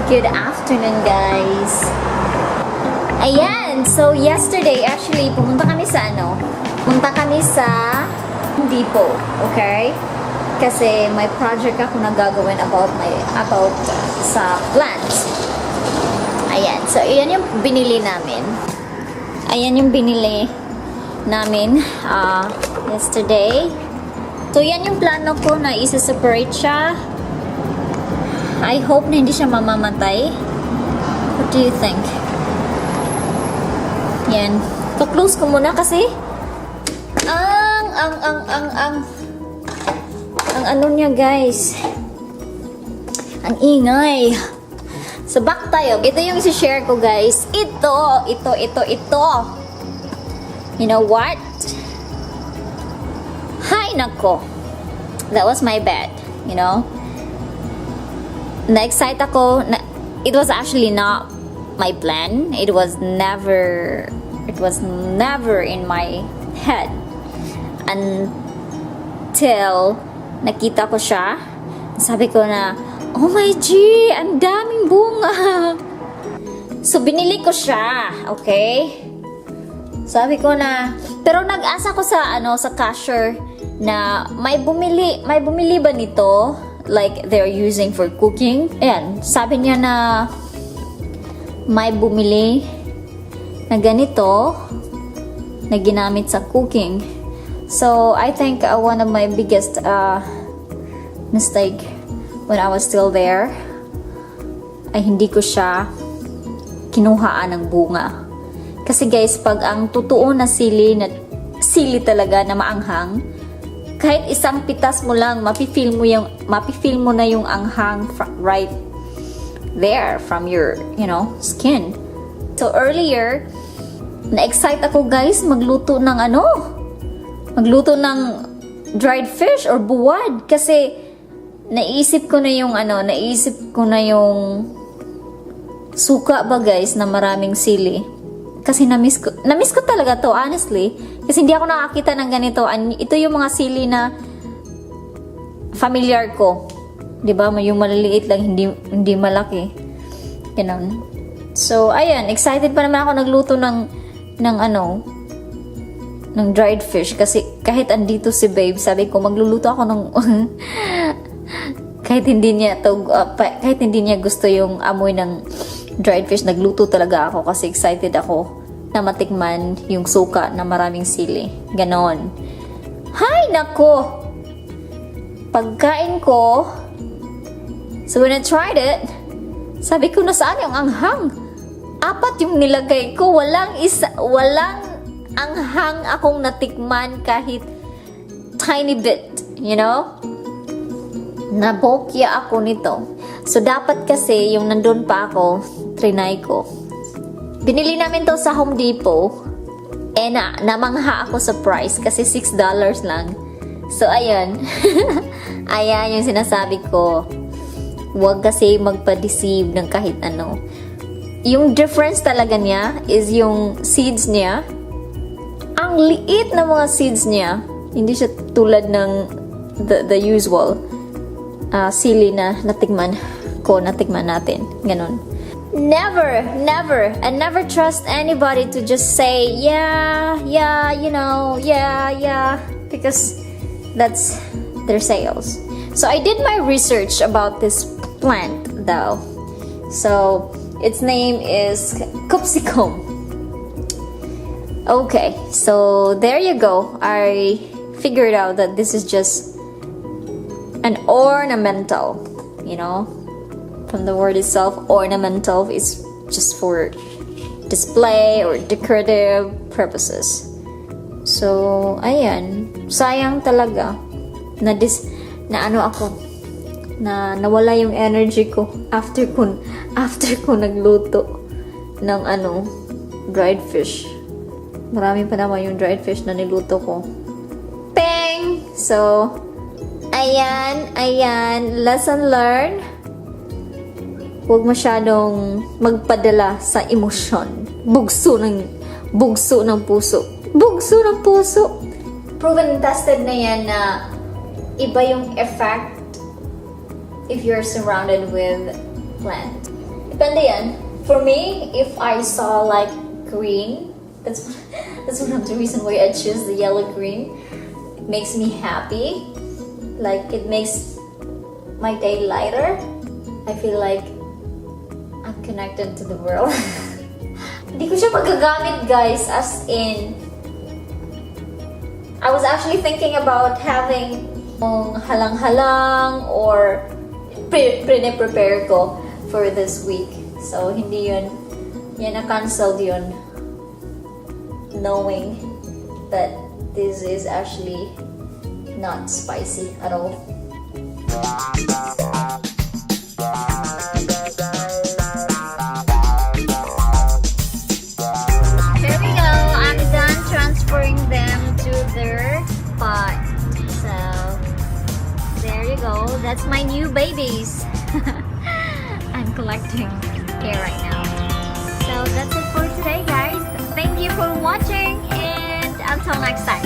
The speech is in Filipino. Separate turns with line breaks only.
Good afternoon, guys. Ayan, so yesterday, actually, pumunta kami sa Depot, okay? Kasi may project ako na gagawin about sa plants. Ayan, so ayan yung binili namin. Yesterday. So yan yung plano ko na isa-separate siya. I hope na hindi siya mamamatay. What do you think? Yan. To-close ko muna kasi ang ano niya, guys. Ang ingay. So back tayo. Ito yung i-share ko, guys. Ito. You know what? Hi, nako. That was my bad, you know? Na-excite ako. It was actually not my plan. It was never in my head until nakita ko siya. Sabi ko na, oh my G, ang daming bunga. So binili ko siya, okay? Sabi ko na, pero nag-asa ko sa cashier na may bumili ba nito? Like they're using for cooking. Ayan, sabi niya na may bumili na ganito na ginamit sa cooking. So I think one of my biggest mistake when I was still there ay hindi ko siya kinuhaan ng bunga. Kasi guys, pag ang totoo na sili talaga na maanghang, kahit isang pitas mo lang, mapifeel mo na yung anghang right there from your, skin. So earlier, na-excite ako, guys, magluto ng dried fish or buwad kasi naisip ko na yung suka ba, guys, na maraming sili. Kasi na-miss ko talaga to, honestly. Kasi hindi ako nakakita ng ganito. Ito yung mga sili na familiar ko. 'Di ba? Yung maliliit lang, hindi malaki. Ganun. So, ayan, excited pa naman ako nagluto ng dried fish kasi kahit andito si babe, sabi ko magluluto ako ng kahit hindi niya gusto yung amoy ng dried fish, nagluto talaga ako kasi excited ako na matikman yung suka na maraming sili. Ganon. Hay, nako! Pagkain ko, so when I tried it, sabi ko, nasaan yung anghang? 4 yung nilagay ko. Walang anghang akong natikman kahit tiny bit, you know? Nabokya ako nito. So, dapat kasi, yung nandun pa ako, trinay ko. Binili namin to sa Home Depot. Namangha ako sa price kasi $6 lang. So, ayan. Ayan yung sinasabi ko. Huwag kasi magpa-deceive ng kahit ano. Yung difference talaga niya is yung seeds niya. Ang liit na mga seeds niya. Hindi siya tulad ng the usual sili na natikman natin. Ganon. Never trust anybody to just say, yeah, because that's their sales. So I did my research about this plant though. So its name is capsicum. Okay, so there you go. I figured out that this is just an ornamental, from the word itself, ornamental is just for display or decorative purposes. So, ayan, sayang talaga na nawala yung energy ko after ko nagluto ng dried fish. Marami pa naman yung dried fish na niluto ko. Peng! So, ayan, lesson learned. Huwag masyadong magpadala sa emosyon. Bugso ng puso. Bugso ng puso. Proven and tested na yan na iba yung effect if you're surrounded with plant. Depende yan. For me, if I saw like green, that's one of the reason why I choose the yellow green. It makes me happy. Like it makes my day lighter. I feel like I'm connected to the world. Hindi ko siya magagamit, guys, as in I was actually thinking about having halang-halang or prepare ko for this week. So, hindi yun. Yan, na-cancelled yun. Knowing that this is actually not spicy at all. There we go. I'm done transferring them to their pot. So, there you go. That's my new babies. I'm collecting here right now. So, that's it for today, guys. Thank you for watching, and until next time.